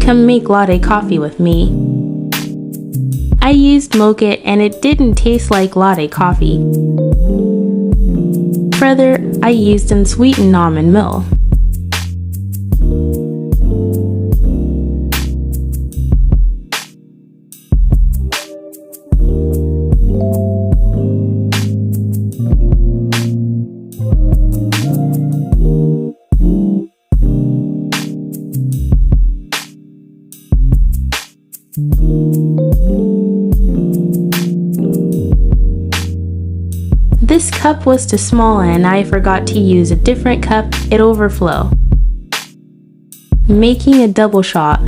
Come make latte coffee with me. I used mocha and it didn't taste like latte coffee. Further, I used unsweetened almond milk. This cup was too small and I forgot to use a different cup, it overflowed. Making a double shot.